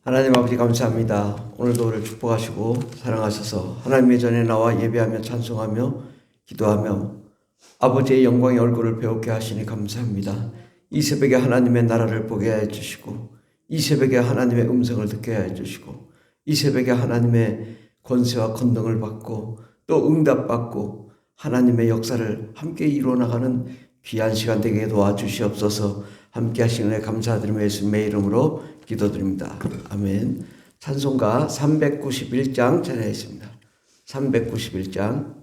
하나님 아버지 감사합니다. 오늘도 우리를 축복하시고 사랑하셔서 하나님의 전에 나와 예배하며 찬송하며 기도하며 아버지의 영광의 얼굴을 배우게 하시니 감사합니다. 이 새벽에 하나님의 나라를 보게 해주시고 이 새벽에 하나님의 음성을 듣게 해주시고 이 새벽에 하나님의 권세와 권능을 받고 또 응답받고 하나님의 역사를 함께 이루어나가는 귀한 시간 되게 도와주시옵소서. 함께 하시는 애 감사드리며 예수님의 이름으로 기도드립니다. 아멘. 찬송가 391장 찬양하겠습니다. 391장.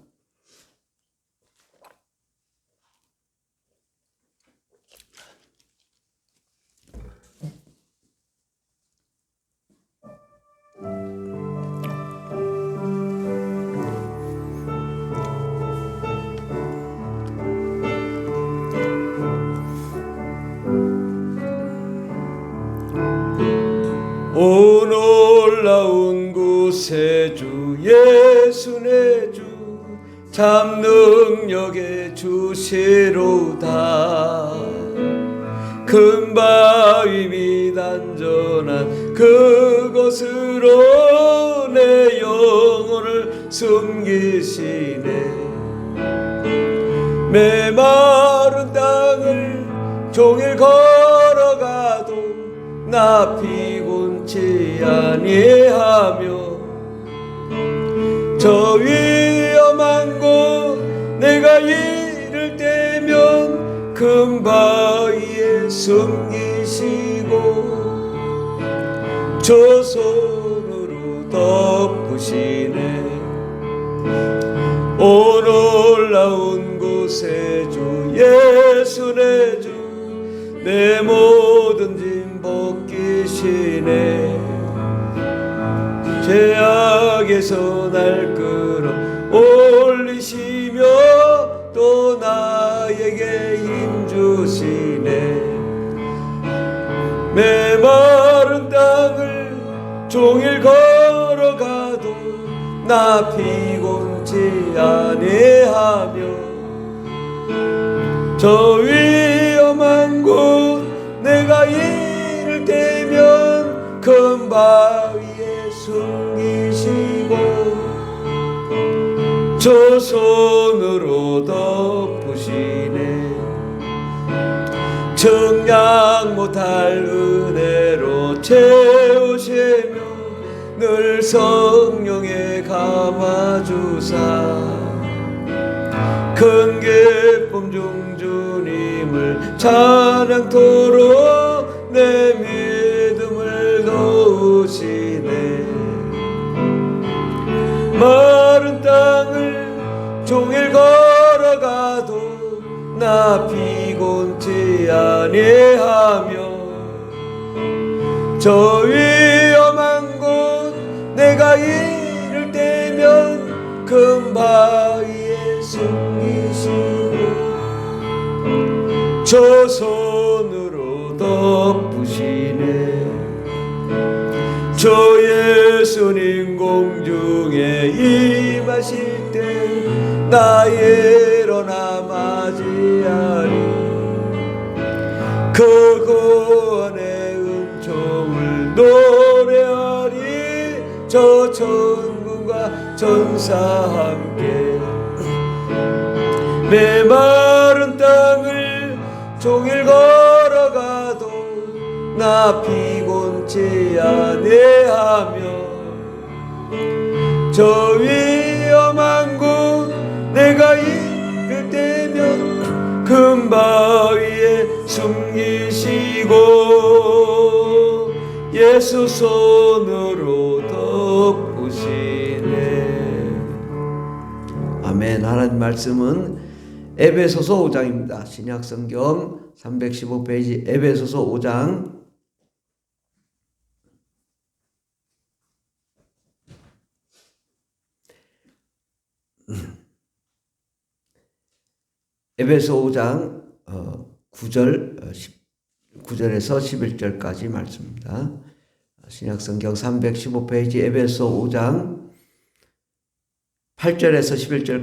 오 놀라운 곳에 주 예수 내 주 참 능력의 주시로다. 큰 바위 및 안전한 그곳으로 내 영혼을 숨기시네. 메마른 땅을 종일 걸어가도 나 피곤치 아니하며 저 위험한 곳 내가 이를 때면 큰 바위에 숨기시고 저 손으로 덮으시네. 오 놀라운 곳에 주 예수 내 주 내 모든 짐 벗기시네. 죄악에서 날 끌어 올리시며 또 나에게 힘 주시네. 메마른 땅을 종일 걸어가도 나 피곤치 아니하며 저 위험한 곳 내가 이를 때면 큰 바위에 숨기시고 저 손으로 덮으시네. 청량 못할 은혜로 채우시며 늘 성령에 감아주사 큰 기쁨 중 주님을 찬양토록 내 믿음을 놓으시네. 마른 땅을 종일 걸어가도 나 피곤치 아니하며 저 위험한 곳 내가 이를 때면 큰 바위에 숨기시고 저 손으로 덮으시네. 저 예수님 공중에 임하실 때 나 일어나 맞이하리. 그 구원의 은총을 노래하리. 저 천군과 천사 함께 메마른 땅을 종일 걸어가도 나 피곤치 아니하며 저 위험한 곳 내가 이를 때면 큰 바위에 숨기시고 예수 손으로 덮으시네. 아멘. 하나님 말씀은 에베소서 5장입니다. 신약성경 315페이지 에베소서 5장. 에베소 5장 9절에서 11절까지 말씀입니다. 신약성경 315페이지 에베소 5장 8절에서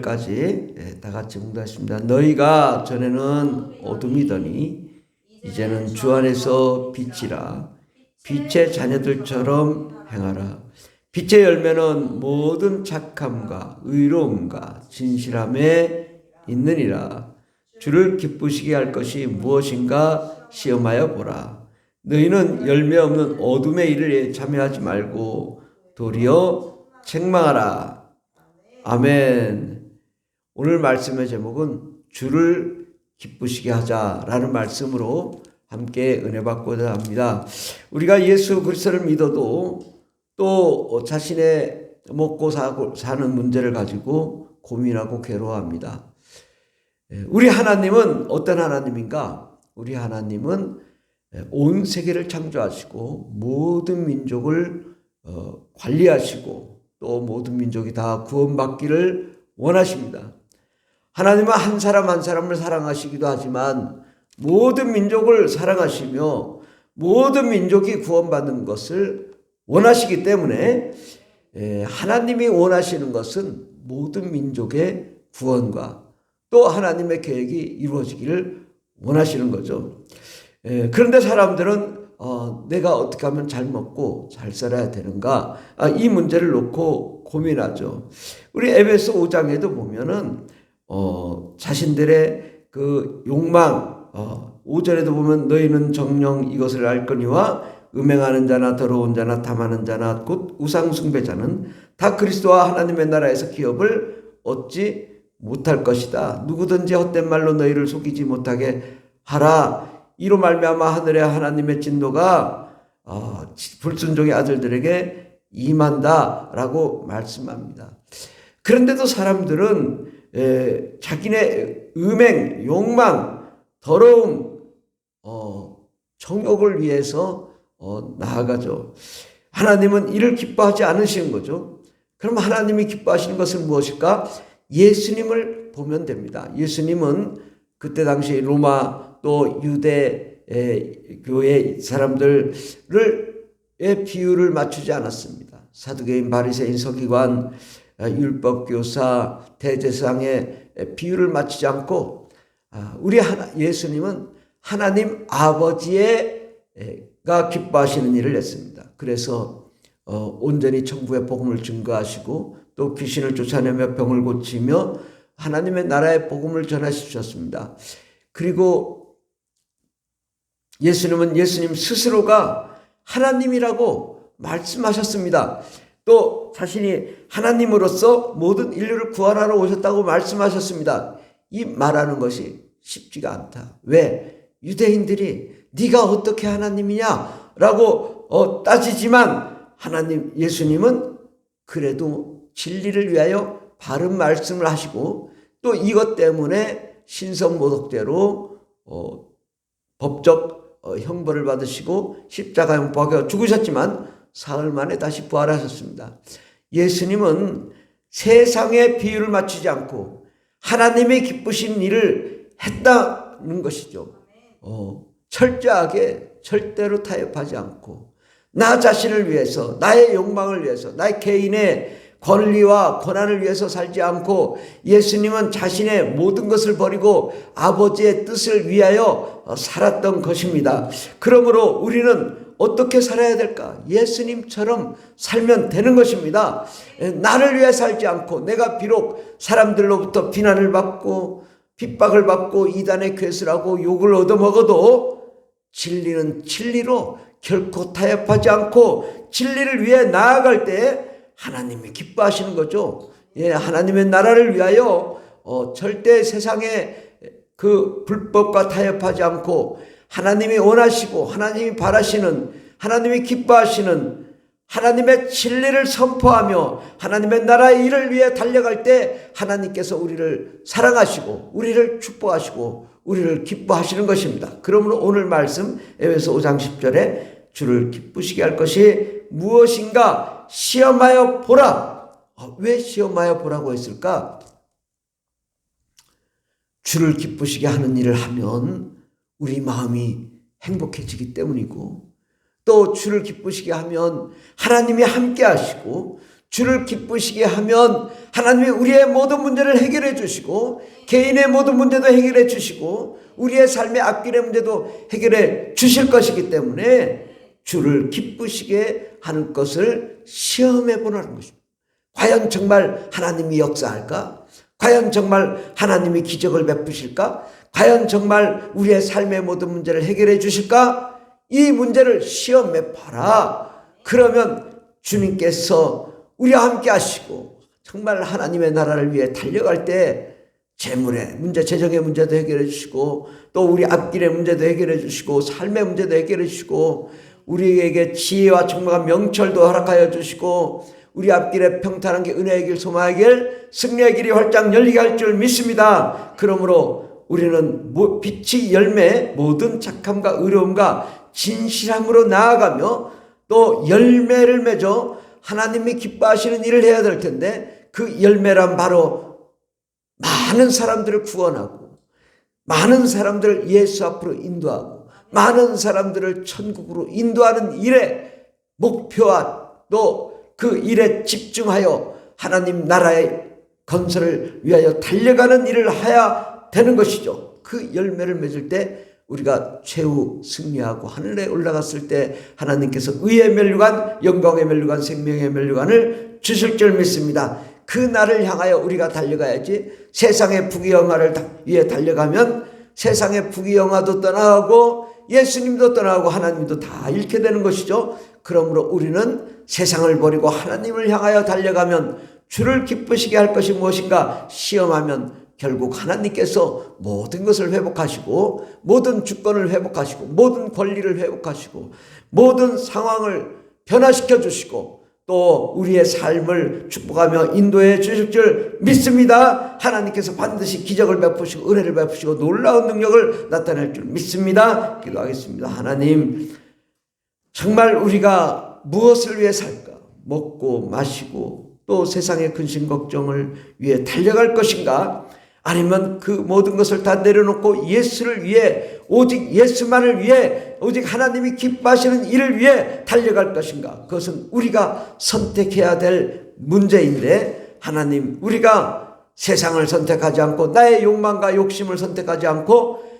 11절까지 다 같이 공부하겠습니다. 너희가 전에는 어둠이더니 이제는 주 안에서 빛이라. 빛의 자녀들처럼 행하라. 빛의 열매는 모든 착함과 의로움과 진실함에 있느니라. 주를 기쁘시게 할 것이 무엇인가 시험하여 보라. 너희는 열매 없는 어둠의 일을 참여하지 말고 도리어 책망하라. 아멘. 오늘 말씀의 제목은 주를 기쁘시게 하자라는 말씀으로 함께 은혜 받고자 합니다. 우리가 예수 그리스도를 믿어도 또 자신의 먹고 사는 문제를 가지고 고민하고 괴로워합니다. 우리 하나님은 어떤 하나님인가? 우리 하나님은 온 세계를 창조하시고 모든 민족을 관리하시고 또 모든 민족이 다 구원받기를 원하십니다. 하나님은 한 사람 한 사람을 사랑하시기도 하지만 모든 민족을 사랑하시며 모든 민족이 구원받는 것을 원하시기 때문에 하나님이 원하시는 것은 모든 민족의 구원과 또 하나님의 계획이 이루어지기를 원하시는 거죠. 그런데 사람들은 내가 어떻게 하면 잘 먹고 잘 살아야 되는가? 이 문제를 놓고 고민하죠. 우리 에베소 5장에도 보면은 자신들의 그 욕망 5절에도 보면 너희는 정녕 이것을 알거니와 음행하는 자나 더러운 자나 탐하는 자나 곧 우상 숭배자는 다 그리스도와 하나님의 나라에서 기업을 얻지 못할 것이다. 누구든지 헛된 말로 너희를 속이지 못하게 하라. 이로 말미암아 하늘의 하나님의 진노가 불순종의 아들들에게 임한다라고 말씀합니다. 그런데도 사람들은 자기네 음행, 욕망, 더러움, 정욕을 위해서 나아가죠. 하나님은 이를 기뻐하지 않으시는 거죠. 그럼 하나님이 기뻐하시는 것은 무엇일까? 예수님을 보면 됩니다. 예수님은 그때 당시 로마 또 유대 교회 사람들의 비율을 맞추지 않았습니다. 사두개인, 바리새인, 서기관, 율법교사, 대제사장의 비율을 맞추지 않고 우리 예수님은 하나님 아버지가 기뻐하시는 일을 했습니다. 그래서 온전히 천국의 복음을 증거하시고 또 귀신을 쫓아내며 병을 고치며 하나님의 나라의 복음을 전하시셨습니다. 그리고 예수님은 예수님 스스로가 하나님이라고 말씀하셨습니다. 또 자신이 하나님으로서 모든 인류를 구원하러 오셨다고 말씀하셨습니다. 이 말하는 것이 쉽지가 않다. 왜? 유대인들이 네가 어떻게 하나님이냐라고 따지지만 예수님은 그래도 진리를 위하여 바른 말씀을 하시고 또 이것 때문에 신성모독죄로 법적 형벌을 받으시고 십자가에 못 박혀 죽으셨지만 사흘 만에 다시 부활하셨습니다. 예수님은 세상의 비율을 맞추지 않고 하나님의 기쁘신 일을 했다는 것이죠. 철저하게 절대로 타협하지 않고 나 자신을 위해서, 나의 욕망을 위해서, 나의 개인의 권리와 권한을 위해서 살지 않고 예수님은 자신의 모든 것을 버리고 아버지의 뜻을 위하여 살았던 것입니다. 그러므로 우리는 어떻게 살아야 될까? 예수님처럼 살면 되는 것입니다. 나를 위해 살지 않고 내가 비록 사람들로부터 비난을 받고 핍박을 받고 이단의 괴수라고 욕을 얻어먹어도 진리는 진리로 결코 타협하지 않고 진리를 위해 나아갈 때 하나님이 기뻐하시는 거죠. 하나님의 나라를 위하여 절대 세상의 그 불법과 타협하지 않고 하나님이 원하시고 하나님이 바라시는 하나님이 기뻐하시는 하나님의 진리를 선포하며 하나님의 나라의 일을 위해 달려갈 때 하나님께서 우리를 사랑하시고 우리를 축복하시고 우리를 기뻐하시는 것입니다. 그러므로 오늘 말씀 에베소 5장 10절에 주를 기쁘시게 할 것이 무엇인가 시험하여 보라. 왜 시험하여 보라고 했을까? 주를 기쁘시게 하는 일을 하면 우리 마음이 행복해지기 때문이고 또 주를 기쁘시게 하면 하나님이 함께 하시고 주를 기쁘시게 하면 하나님이 우리의 모든 문제를 해결해 주시고 개인의 모든 문제도 해결해 주시고 우리의 삶의 앞길의 문제도 해결해 주실 것이기 때문에 주를 기쁘시게 하는 것을 시험해 보라는 것입니다. 과연 정말 하나님이 역사할까? 과연 정말 하나님이 기적을 베푸실까? 과연 정말 우리의 삶의 모든 문제를 해결해 주실까? 이 문제를 시험해 봐라. 그러면 주님께서 우리와 함께 하시고 정말 하나님의 나라를 위해 달려갈 때 재물의 문제, 재정의 문제도 해결해 주시고 또 우리 앞길의 문제도 해결해 주시고 삶의 문제도 해결해 주시고 우리에게 지혜와 총명한 명철도 허락하여 주시고 우리 앞길에 평탄한 게 은혜의 길, 소망의 길, 승리의 길이 활짝 열리게 할 줄 믿습니다. 그러므로 우리는 빛의 열매, 모든 착함과 의로움과 진실함으로 나아가며 또 열매를 맺어 하나님이 기뻐하시는 일을 해야 될 텐데 그 열매란 바로 많은 사람들을 구원하고 많은 사람들을 예수 앞으로 인도하고 많은 사람들을 천국으로 인도하는 일의 목표와 또 그 일에 집중하여 하나님 나라의 건설을 위하여 달려가는 일을 해야 되는 것이죠. 그 열매를 맺을 때 우리가 최후 승리하고 하늘에 올라갔을 때 하나님께서 의의 면류관, 영광의 면류관, 생명의 면류관을 주실 줄 믿습니다. 그 날을 향하여 우리가 달려가야지. 세상의 부귀영화를 위해 달려가면 세상의 부귀영화도 떠나가고 예수님도 떠나가고 하나님도 다 잃게 되는 것이죠. 그러므로 우리는 세상을 버리고 하나님을 향하여 달려가면 주를 기쁘시게 할 것이 무엇인가 시험하면 결국 하나님께서 모든 것을 회복하시고 모든 주권을 회복하시고 모든 권리를 회복하시고 모든 상황을 변화시켜 주시고 또 우리의 삶을 축복하며 인도해 주실 줄 믿습니다. 하나님께서 반드시 기적을 베푸시고 은혜를 베푸시고 놀라운 능력을 나타낼 줄 믿습니다. 기도하겠습니다. 하나님, 정말 우리가 무엇을 위해 살까? 먹고 마시고 또 세상의 근심 걱정을 위해 달려갈 것인가? 아니면 그 모든 것을 다 내려놓고 예수를 위해 오직 예수만을 위해 오직 하나님이 기뻐하시는 일을 위해 달려갈 것인가? 그것은 우리가 선택해야 될 문제인데 하나님, 우리가 세상을 선택하지 않고 나의 욕망과 욕심을 선택하지 않고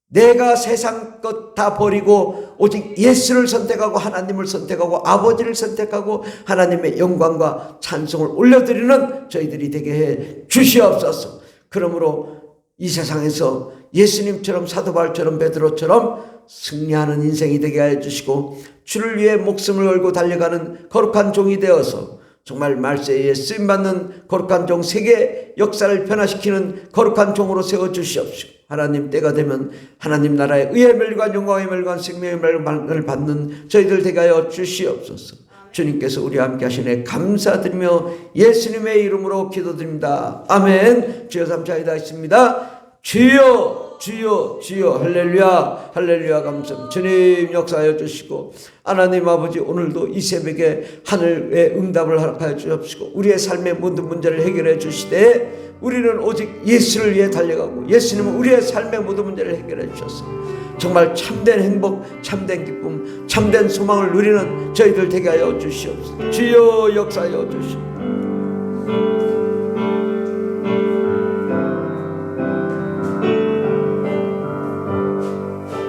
내가 세상 것 다 버리고 오직 예수를 선택하고 하나님을 선택하고 아버지를 선택하고 하나님의 영광과 찬송을 올려드리는 저희들이 되게 해 주시옵소서. 그러므로 이 세상에서 예수님처럼 사도 바울처럼 베드로처럼 승리하는 인생이 되게 하여 주시고 주를 위해 목숨을 걸고 달려가는 거룩한 종이 되어서 정말 말세에 쓰임받는 거룩한 종, 세계 역사를 변화시키는 거룩한 종으로 세워주시옵시고 하나님, 때가 되면 하나님 나라의 의의 멸관, 영광의 멸관, 생명의 멸관을 받는 저희들 되게 하여 주시옵소서. 주님께서 우리와 함께 하시네 감사드리며 예수님의 이름으로 기도드립니다. 아멘. 주여 감사합니다 했습니다. 주여 주여 주여 할렐루야 할렐루야 감사합니다. 주님 역사하여 주시고 하나님 아버지, 오늘도 이 새벽에 하늘의 응답을 허락하여 주옵시고 우리의 삶의 모든 문제를 해결해 주시되 우리는 오직 예수를 위해 달려가고 예수님은 우리의 삶의 모든 문제를 해결해 주셨습니다. 정말 참된 행복, 참된 기쁨, 참된 소망을 누리는 저희들 되게 하여 주시옵소서. 주여 역사하여 주시옵소서.